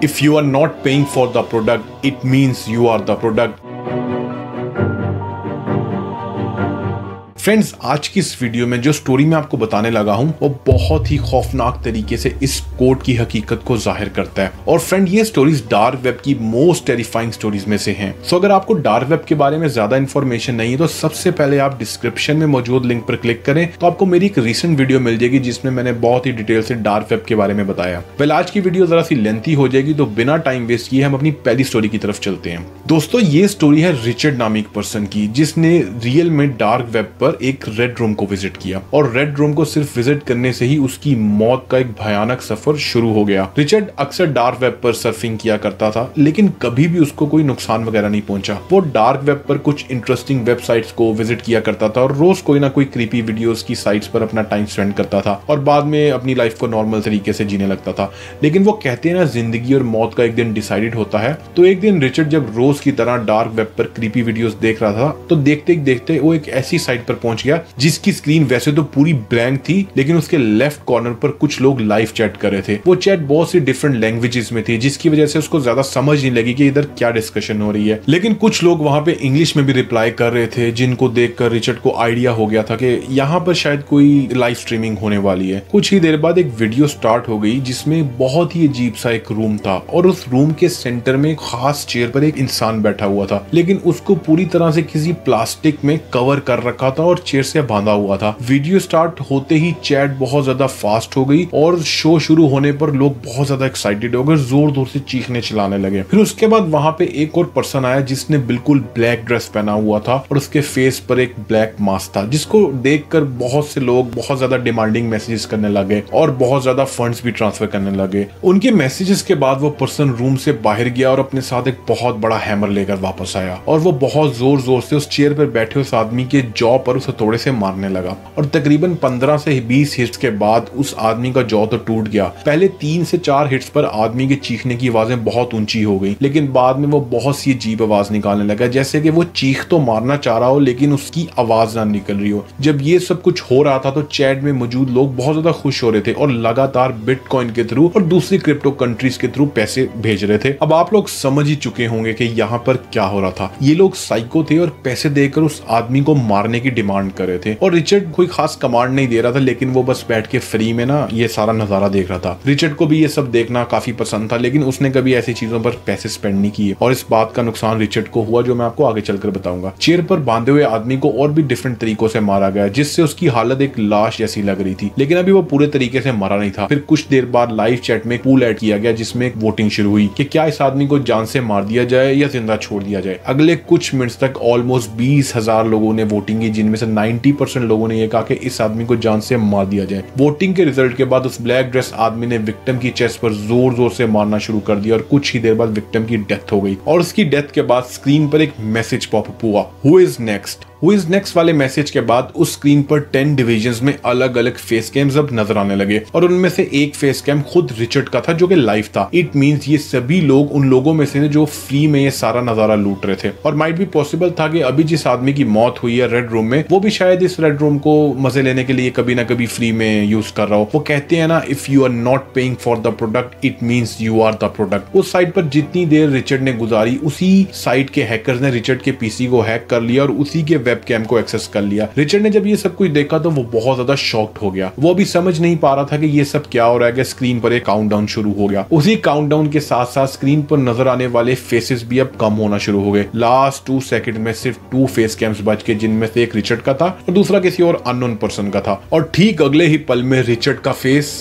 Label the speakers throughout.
Speaker 1: If you are not paying for the product, it means you are the product. Friends, आज की इस video में जो story मैं आपको बताने लगा हूं वो बहुत ही खौफनाक तरीके से इस कोड की हकीकत को जाहिर करता है। और फ्रेंड, ये स्टोरीज डार्क वेब की मोस्ट टेरिफाइंग स्टोरीज में से हैं। सो अगर आपको डार्क वेब के बारे में ज्यादा इन्फॉर्मेशन नहीं है तो सबसे पहले आप डिस्क्रिप्शन में मौजूद लिंक पर क्लिक करें तो आपको मेरी एक रीसेंट वीडियो मिल जाएगी जिसमें मैंने बहुत ही डिटेल से डार्क वेब के बारे में बताया। वेल, आज की वीडियो जरा सी लेंथी हो जाएगी तो बिना टाइम वेस्ट किए हम अपनी पहली स्टोरी की तरफ चलते हैं। दोस्तों, ये स्टोरी है रिचर्ड नामी पर्सन की जिसने रियल में डार्क वेब पर एक रेड रूम को विजिट किया और रेड रूम को सिर्फ विजिट करने से ही उसकी मौत का एक भयानक सफर शुरू हो गया। रिचर्ड अक्सर डार्क वेब पर सर्फिंग किया करता था लेकिन कभी भी उसको कोई नुकसान वगैरह नहीं पहुंचा। वो डार्क वेब पर कुछ इंटरेस्टिंग वेबसाइट्स को विजिट किया करता था और रोज कोई ना कोई क्रीपी वीडियोस की साइट्स पर अपना टाइम स्पेंड करता था और बाद में अपनी लाइफ को नॉर्मल तरीके से जीने लगता था। लेकिन वो कहते हैं ना, जिंदगी और मौत का एक दिन डिसाइडेड होता है। तो एक दिन रिचर्ड जब रोज की तरह डार्क वेब पर क्रीपी वीडियोस देख रहा था तो देखते देखते वो एक ऐसी साइट पर पहुंच गया जिसकी स्क्रीन वैसे तो पूरी ब्लैंक थी लेकिन उसके लेफ्ट कॉर्नर पर कुछ लोग लाइव चैट कर रहे थे। वो चैट बहुत सी डिफरेंट लैंग्वेजेस में थी जिसकी वजह से उसको ज्यादा समझ नहीं लगी कि इधर क्या डिस्कशन हो रही है। लेकिन कुछ लोग वहां पे इंग्लिश में भी रिप्लाई कर रहे थे जिनको देखकर रिचर्ड को आइडिया हो गया था कि यहाँ पर शायद कोई लाइव स्ट्रीमिंग होने वाली है। कुछ ही देर बाद एक वीडियो स्टार्ट हो गई जिसमें बहुत ही अजीब सा एक रूम था और उस रूम के सेंटर में खास चेयर पर एक इंसान बैठा हुआ था लेकिन उसको पूरी तरह से किसी प्लास्टिक में कवर कर रखा था और चेयर से बांधा हुआ था। वीडियो स्टार्ट होते ही चैट बहुत ज्यादा फास्ट हो गई और शो शुरू होने पर लोग बहुत ज्यादा एक्साइटेड हो गए, जोर जोर से चीखने चिल्लाने लगे। फिर उसके बाद वहां पे एक और पर्सन आया जिसने बिल्कुल ब्लैक ड्रेस पहना हुआ था और उसके फेस पर एक ब्लैक मास्क था जिसको देखकर बहुत से लोग बहुत ज्यादा डिमांडिंग मैसेजेस करने लगे और बहुत ज्यादा फंड्स भी ट्रांसफर करने लगे। उनके मैसेजेस के बाद वो पर्सन रूम से बाहर गया और अपने साथ एक बहुत बड़ा हैमर लेकर वापस आया और वो बहुत जोर जोर से उस चेयर पर बैठे उस आदमी के जॉ पर उसे थोड़े से मारने लगा और तकरीबन 15 से 20 हिट्स के बाद उस आदमी का जॉ तो टूट गया। पहले 3 से 4 हिट्स पर आदमी के चीखने की आवाजें बहुत ऊंची हो गई लेकिन बाद में वो बहुत सी अजीब आवाज निकालने लगा जैसे कि वो चीख तो मारना चाह रहा हो लेकिन उसकी आवाज ना निकल रही हो। जब ये सब कुछ हो रहा था तो चैट में मौजूद लोग बहुत ज्यादा खुश हो रहे थे और लगातार बिटकॉइन के थ्रू और दूसरी क्रिप्टो कंट्रीज के थ्रू पैसे भेज रहे थे। अब आप लोग समझ ही चुके होंगे कि यहाँ पर क्या हो रहा था। ये लोग साइको थे और पैसे देकर उस आदमी को मारने की डिमांड कर रहे थे और रिचर्ड कोई खास कमांड नहीं दे रहा था लेकिन वो बस बैठ के फ्री में ना ये सारा नजारा देख रहा था। रिचर्ड को भी ये सब देखना काफी पसंद था लेकिन उसने कभी ऐसी चीजों पर पैसे स्पेंड नहीं किए और इस बात का नुकसान रिचर्ड को हुआ जो मैं आपको आगे चलकर बताऊंगा। चेयर पर बांधे हुए आदमी को और भी डिफरेंट तरीकों से मारा गया जिससे उसकी हालत एक लाश जैसी लग रही थी लेकिन अभी वो पूरे तरीके से मरा नहीं था। फिर कुछ देर बाद लाइव चैट में पूल ऐड किया गया जिसमें एक वोटिंग शुरू हुई कि क्या इस आदमी को जान से मार दिया जाए या जिंदा छोड़ दिया जाए। अगले कुछ मिनट तक ऑलमोस्ट 20,000 लोगों ने वोटिंग की जिनमें से 90% लोगों ने यह कहा कि इस आदमी को जान से मार दिया जाए। वोटिंग के रिजल्ट के बाद उस ब्लैक ड्रेस आदमी ने विक्टिम की चेस्ट पर जोर जोर से मारना शुरू कर दिया और कुछ ही देर बाद विक्टिम की डेथ हो गई और उसकी डेथ के बाद स्क्रीन पर एक मैसेज पॉपअप हुआ, who is next. Who is next वाले मैसेज के बाद उस स्क्रीन पर 10 डिविजन्स में अलग अलग फेस कैम्स अब नजर आने लगे और उनमें से एक फेस कैम खुद रिचर्ड का था जो कि लाइव था। इट मींस ये सभी लोग उन लोगों में से जो फ्री में ये सारा नजारा लूट रहे थे और माइट भी पॉसिबल था कि अभी जिस आदमी की मौत हुई है रेड रूम में वो भी शायद इस रेड रूम को मजे लेने के लिए कभी ना कभी फ्री में यूज कर रहा हो। वो कहते हैं ना, if you are not paying for the product it means you are the product. उस साइट पर जितनी देर रिचर्ड ने गुजारी उसी साइट के हैकर्स ने रिचर्ड के पीसी को हैक कर लिया और उसी के वेब कैम को एक्सेस कर लिया। रिचर्ड ने जब ये सब कुछ देखा तो वो बहुत ज्यादा शॉक्ड हो गया। वो भी समझ नहीं पा रहा था कि ये सब क्या हो रहा है कि स्क्रीन पर एक काउंटडाउन शुरू हो गया। उसी काउंटडाउन के साथ साथ स्क्रीन पर नजर आने वाले फेसेस भी अब कम होना शुरू हो गए। लास्ट 2 सेकंड में सिर्फ 2 फेस कैम्स बच के जिनमें से एक रिचर्ड का था और दूसरा किसी और अननोन पर्सन का था और ठीक अगले ही पल में रिचर्ड का फेस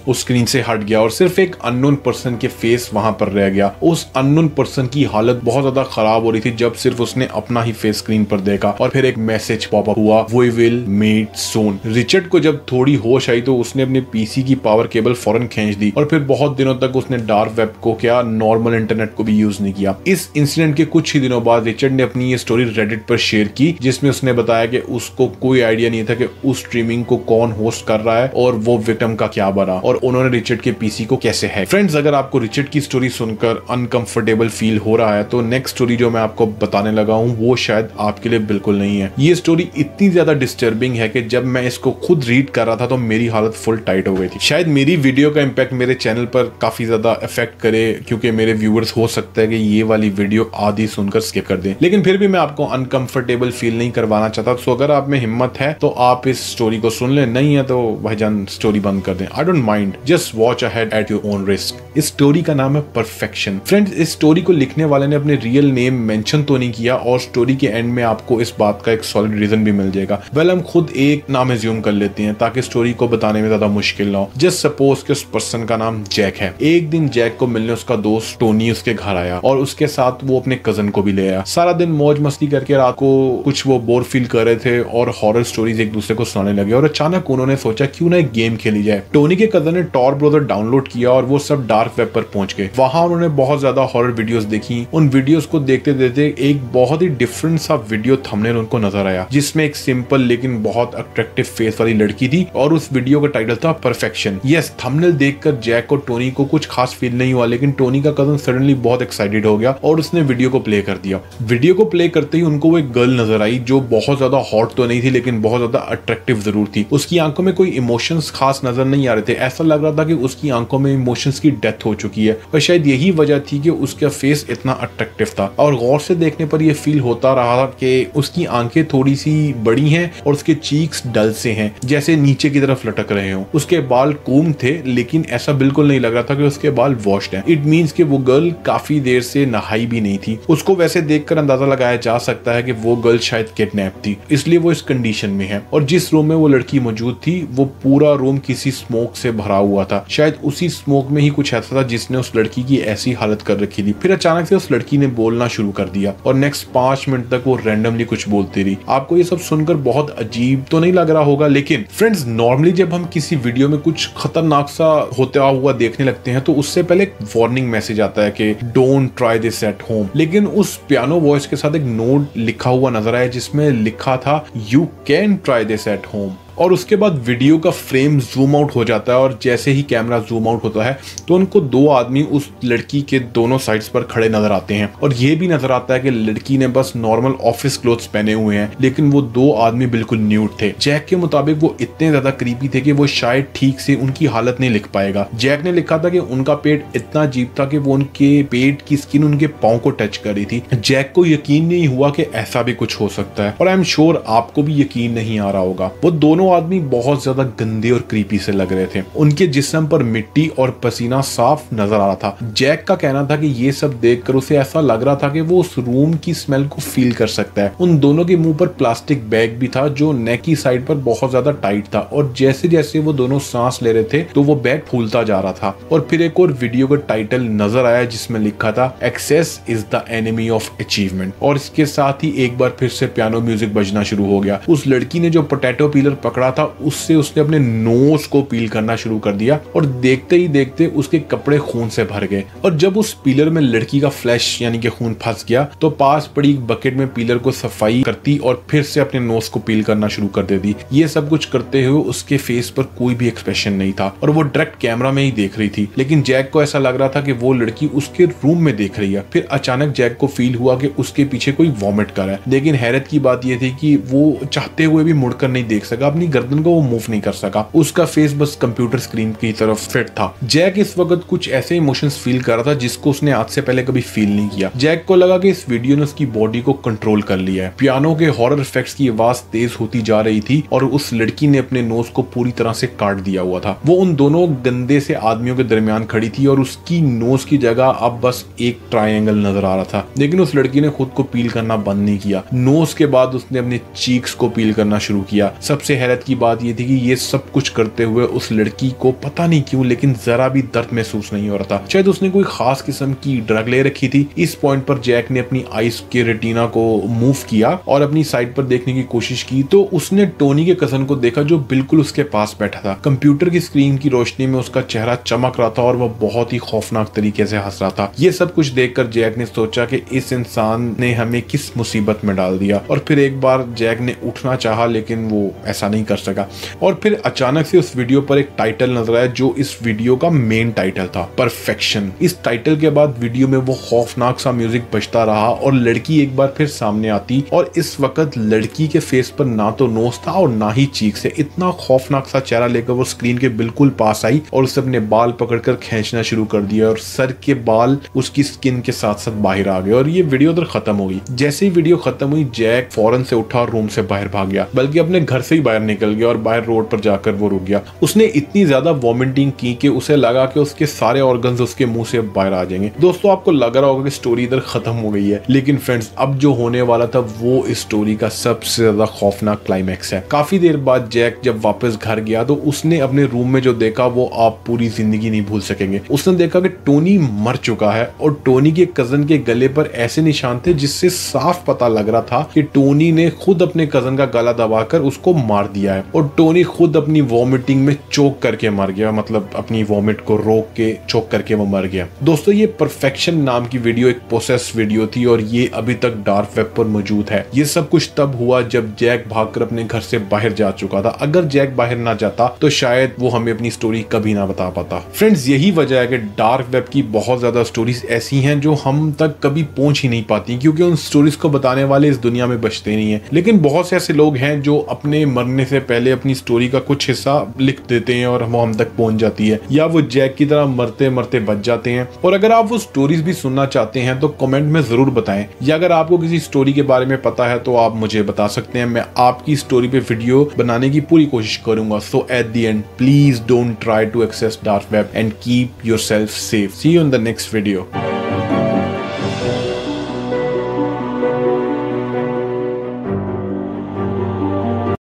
Speaker 1: उस स्क्रीन से हट गया और सिर्फ एक अननोन पर्सन के फेस वहां पर रह गया। उस अननोन पर्सन की हालत बहुत ज्यादा खराब हो रही थी जब सिर्फ उसने अपना ही फेस स्क्रीन पर देखा और फिर एक मैसेज पॉपअप हुआ, we will meet soon. Richard को जब थोड़ी होश आई तो उसने अपने पीसी की पावर केबल फौरन खींच दी और फिर बहुत दिनों तक उसने डार्क वेब को क्या नॉर्मल इंटरनेट को भी यूज नहीं किया। इस इंसिडेंट के कुछ ही दिनों बाद रिचर्ड ने अपनी ये स्टोरी रेडिट पर शेयर की जिसमें उसने बताया कि उसको कोई आइडिया नहीं था कि उस स्ट्रीमिंग को कौन होस्ट कर रहा है और वो विक्टिम का क्या बना और उन्होंने रिचर्ड के पीसी को कैसे हैक। फ्रेंड्स, अगर आपको रिचर्ड की स्टोरी सुनकर अनकंफर्टेबल फील हो रहा है तो नेक्स्ट स्टोरी जो मैं आपको बताने लगा हूँ वो शायद आपके लिए बिल्कुल नहीं है। ये स्टोरी इतनी ज्यादा डिस्टर्बिंग है कि जब मैं इसको खुद रीड कर रहा था तो मेरी हालत फुल टाइट हो गई थी। शायद मेरी वीडियो का इम्पैक्ट मेरे चैनल पर काफी ज्यादा इफेक्ट करे, क्योंकि मेरे व्यूअर्स हो सकता है कि ये वाली वीडियो आधी सुनकर स्किप कर दें, लेकिन फिर भी मैं आपको अनकंफर्टेबल फील नहीं करवाना चाहता। सो अगर आप में हिम्मत है तो आप इस स्टोरी को सुन लें, नहीं है तो भाईजान स्टोरी बंद कर दें। I don't mind, just watch ahead at your own risk. इस स्टोरी का नाम है परफेक्शन। फ्रेंड्स, इस स्टोरी को लिखने वाले ने अपने रियल नेम मेंशन तो नहीं किया और स्टोरी के एंड में आपको इस बात का एक सॉलिड रीजन भी मिल जाएगा। वेल, हम खुद एक नाम एज्यूम कर लेते हैं ताकि स्टोरी को बताने में ज्यादा मुश्किल ना हो। जस्ट सपोज कि उस पर्सन का नाम जैक है। एक दिन जैक को मिलने उसका दोस्त टोनी उसके घर आया और उसके साथ वो अपने कजन को भी ले आया। सारा दिन मौज मस्ती करके रात को कुछ वो बोर फील कर रहे थे और हॉरर स्टोरीज एक दूसरे को सुनाने लगे और अचानक उन्होंने सोचा क्यों ना एक गेम खेली जाए। टोनी के कजन ने टॉर ब्राउज़र डाउनलोड किया और वो सब डार्क वेब पर पहुंच गए। वहां उन्होंने बहुत ज्यादा हॉरर वीडियोस देखी। उन वीडियोस को देखते देखते एक बहुत ही डिफरेंट सा वीडियो थंबनेल उनको नजर आया जिसमें एक सिंपल लेकिन बहुत अट्रैक्टिव फेस वाली लड़की थी और उस वीडियो का टाइटल था परफेक्शन। यस, थंबनेल देखकर जैक और टोनी को कुछ खास फील नहीं हुआ, लेकिन टोनी का कजन सडनली बहुत एक्साइटेड हो गया और उसने वीडियो को प्ले कर दिया। वीडियो को प्ले करते ही उनको वो एक गर्ल नजर आई जो बहुत ज्यादा हॉट तो नहीं थी लेकिन बहुत ज्यादा अट्रैक्टिव जरूर थी। उसकी आंखों में कोई इमोशंस खास नजर नहीं आ रहे थे। ऐसा लग रहा था कि उसकी आंखों में इमोशंस की डेथ हो चुकी है और शायद यही वजह थी कि उसका फेस इतना अट्रैक्टिव था। और गौर से देखने पर यह फील होता रहा कि उसकी आंखें थोड़ी सी बड़ी हैं और उसके चीक्स डल से हैं, जैसे नीचे की तरफ लटक रहे हों। उसके बाल कोम थे लेकिन ऐसा बिल्कुल नहीं लग रहा था कि उसके बाल वॉश्ड हैं। इट मींस कि वो गर्ल काफी देर से नहाई भी नहीं थी। उसको वैसे देखकर अंदाजा लगाया जा सकता है कि वो गर्ल शायद किडनैप थी, इसलिए वो इस कंडीशन में है। और जिस रूम में वो लड़की मौजूद थी वो पूरा रूम किसी स्मोक से भरा हुआ था। शायद उसी स्मोक में ही कुछ ऐसा था जिसने उस लड़की की ऐसी हालत कर रखी थी। फिर अचानक से उस लड़की ने बोलना शुरू कर दिया और नेक्स्ट 5 मिनट तक वो रैंडमली कुछ बोलती रही। आपको ये सब सुनकर बहुत अजीब तो नहीं लग रहा होगा, लेकिन फ्रेंड्स, नॉर्मली जब हम किसी वीडियो में कुछ खतरनाक सा होता हुआ देखने लगते हैं तो उससे पहले एक वार्निंग मैसेज आता है कि don't try this at home. लेकिन उस पियानो वॉइस के साथ एक नोट लिखा हुआ नजर आया जिसमें लिखा था you can try this at home. और उसके बाद वीडियो का फ्रेम जूम आउट हो जाता है और जैसे ही कैमरा जूम आउट होता है तो उनको 2 आदमी उस लड़की के दोनों साइड्स पर खड़े नजर आते हैं और ये भी नजर आता है कि लड़की ने बस नॉर्मल ऑफिस क्लोथ्स पहने हुए हैं, लेकिन वो 2 आदमी बिल्कुल न्यूड थे। जैक के मुताबिक वो इतने ज्यादा क्रीपी थे कि वो शायद ठीक से उनकी हालत नहीं लिख पाएगा। जैक ने लिखा था कि उनका पेट इतना अजीब था कि वो उनके पेट की स्किन उनके पाँव को टच कर रही थी। जैक को यकीन नहीं हुआ कि ऐसा भी कुछ हो सकता है और आई एम श्योर आपको भी यकीन नहीं आ रहा होगा। वो दोनों आदमी बहुत ज्यादा गंदे और क्रीपी से लग रहे थे। उनके जिस्म पर मिट्टी और पसीना साफ नजर आ रहा था। जैक का कहना था कि ये सब देखकर उसे ऐसा लग रहा था कि वो उस रूम की स्मेल को फील कर सकता है। उन दोनों के मुंह पर प्लास्टिक बैग भी था जो नेक की साइड पर बहुत ज्यादा टाइट था और जैसे जैसे वो दोनों सांस ले रहे थे तो वो बैग फूलता जा रहा था। और फिर एक और वीडियो का टाइटल नजर आया जिसमें लिखा था excess is the enemy of achievement. और इसके साथ ही एक बार फिर से पियानो म्यूजिक बजना शुरू हो गया। उस लड़की ने जो पोटैटो पीलर पकड़ा था उससे उसने अपने नोज को पील करना शुरू कर दिया और देखते ही देखते उसके कपड़े खून से भर गए। और जब उस पीलर में लड़की का फ्लैश यानी कि खून फंस गया तो पास पड़ी एक बकेट में पीलर को सफाई करती और फिर से अपने नोज को पील करना शुरू कर देती। ये सब कुछ करते हुए उसके फेस पर कोई भी एक्सप्रेशन नहीं था और वो डायरेक्ट कैमरा में ही देख रही थी। लेकिन जैक को ऐसा लग रहा था कि वो लड़की उसके रूम में देख रही है। फिर अचानक जैक को फील हुआ कि उसके पीछे कोई वॉमिट कर रहा है, लेकिन हैरत की बात यह थी कि वो चाहते हुए भी मुड़कर नहीं देख सका। अपनी गर्दन को वो मूव नहीं कर सका। उसका फेस बस कंप्यूटर स्क्रीन की तरफ फिट था। जैक इस वक्त कुछ ऐसे इमोशंस फील कर रहा था जिसको उसने आज से पहले कभी फील नहीं किया। जैक को लगा कि इस वीडियो ने उसकी बॉडी को कंट्रोल कर लिया है। पियानो के हॉरर इफेक्ट्स की आवाज तेज होती जा रही थी और उस लड़की ने अपने नोज को पूरी तरह से काट दिया हुआ था। वो उन दोनों गंदे से आदमियों के दरमियान खड़ी थी और उसकी नोज की जगह अब बस एक ट्रायंगल नजर आ रहा था। लेकिन उस लड़की ने खुद को पील करना बंद नहीं किया। नोज के बाद उसने अपने चीक्स को पील करना शुरू किया। सबसे हैरत की बात यह थी कि ये सब कुछ करते हुए उस लड़की को पता नहीं क्यों लेकिन जरा भी दर्द महसूस नहीं हो रहा था। शायद उसने कोई खास किस्म की ड्रग ले रखी थी। इस पॉइंट पर जैक ने अपनी आईज के रेटिना को मूव किया और अपनी साइड पर देखने की कोशिश की तो उसने टोनी के कजन को देखा जो बिल्कुल उसके पास बैठा था। कंप्यूटर की स्क्रीन की रोशनी में उसका चेहरा चमक रहा था और वह बहुत ही खौफनाक तरीके से हंस रहा था। ये सब कुछ देखकर जैक ने सोचा कि इस इंसान ने हमें किस मुसीबत में डाल दिया। और फिर एक बार जैक ने उठना चाहा लेकिन वो ऐसा नहीं नहीं कर सका। और फिर अचानक से उस वीडियो पर एक टाइटल नजर आया जो इस वीडियो का मेन टाइटल था, परफेक्शन। इस टाइटल के बाद वीडियो में वो खौफनाक सा म्यूजिक बजता रहा और लड़की एक बार फिर सामने आती और इस वक्त लड़की के फेस पर ना तो नोज था और ना ही चीक से। इतना खौफनाक सा चेहरा लेकर वो स्क्रीन के बिल्कुल पास आई और उसने अपने बाल पकड़कर खींचना शुरू कर दिया और सर के बाल उसकी स्किन के साथ साथ बाहर आ गए और ये वीडियो उधर खत्म हो गई। जैसे ही वीडियो खत्म हुई जैक फौरन से उठा और रूम से बाहर भाग गया, बल्कि अपने घर से ही बाहर निकल गया और बाहर रोड पर जाकर वो रुक गया। उसने इतनी ज्यादा वॉमिटिंग की कि उसे लगा कि उसके सारे ऑर्गन्स उसके मुंह से बाहर आ जाएंगे। दोस्तों आपको लग रहा होगा कि स्टोरी इधर खत्म हो गई है, लेकिन फ्रेंड्स अब जो होने वाला था वो इस स्टोरी का सबसे ज्यादा खौफनाक क्लाइमैक्स है। काफी देर बाद जैक जब वापस घर गया तो उसने अपने रूम में जो देखा वो आप पूरी जिंदगी नहीं भूल सकेंगे। उसने देखा कि टोनी मर चुका है और टोनी के कजन के गले पर ऐसे निशान थे जिससे साफ पता लग रहा था कि टोनी ने खुद अपने कजन का गला दबाकर उसको मार दिया है और टोनी खुद अपनी वॉमिटिंग में चोक करके मर गया, मतलब अपनी वॉमिट को रोक के चोक करके वो मर गया। दोस्तों ये परफेक्शन नाम की वीडियो एक प्रोसेस वीडियो थी और ये अभी तक डार्क वेब पर मौजूद है। ये सब कुछ तब हुआ जब जैक भागकर अपने घर से बाहर जा चुका था। अगर जैक बाहर ना जाता तो शायद वो हमें अपनी स्टोरी कभी ना बता पाता। फ्रेंड्स यही वजह है कि डार्क वेब की बहुत ज्यादा स्टोरीज ऐसी हैं जो हम तक कभी पहुंच ही नहीं पाती, क्योंकि उन स्टोरीज को बताने वाले इस दुनिया में बचते नहीं है। लेकिन बहुत से ऐसे लोग हैं जो अपने मरने से पहले अपनी स्टोरी का कुछ हिस्सा लिख देते हैं और वो हम तक पहुंच जाती है, या वो जैक की तरह मरते मरते बच जाते हैं। और अगर आप वो स्टोरीज भी सुनना चाहते हैं तो कमेंट में जरूर बताएं, या अगर आपको किसी स्टोरी के बारे में पता है तो आप मुझे बता सकते हैं। मैं आपकी स्टोरी पे वीडियो बनाने की पूरी कोशिश करूंगा। So at the end please don't try to access dark web and keep yourself safe. See you in the next video.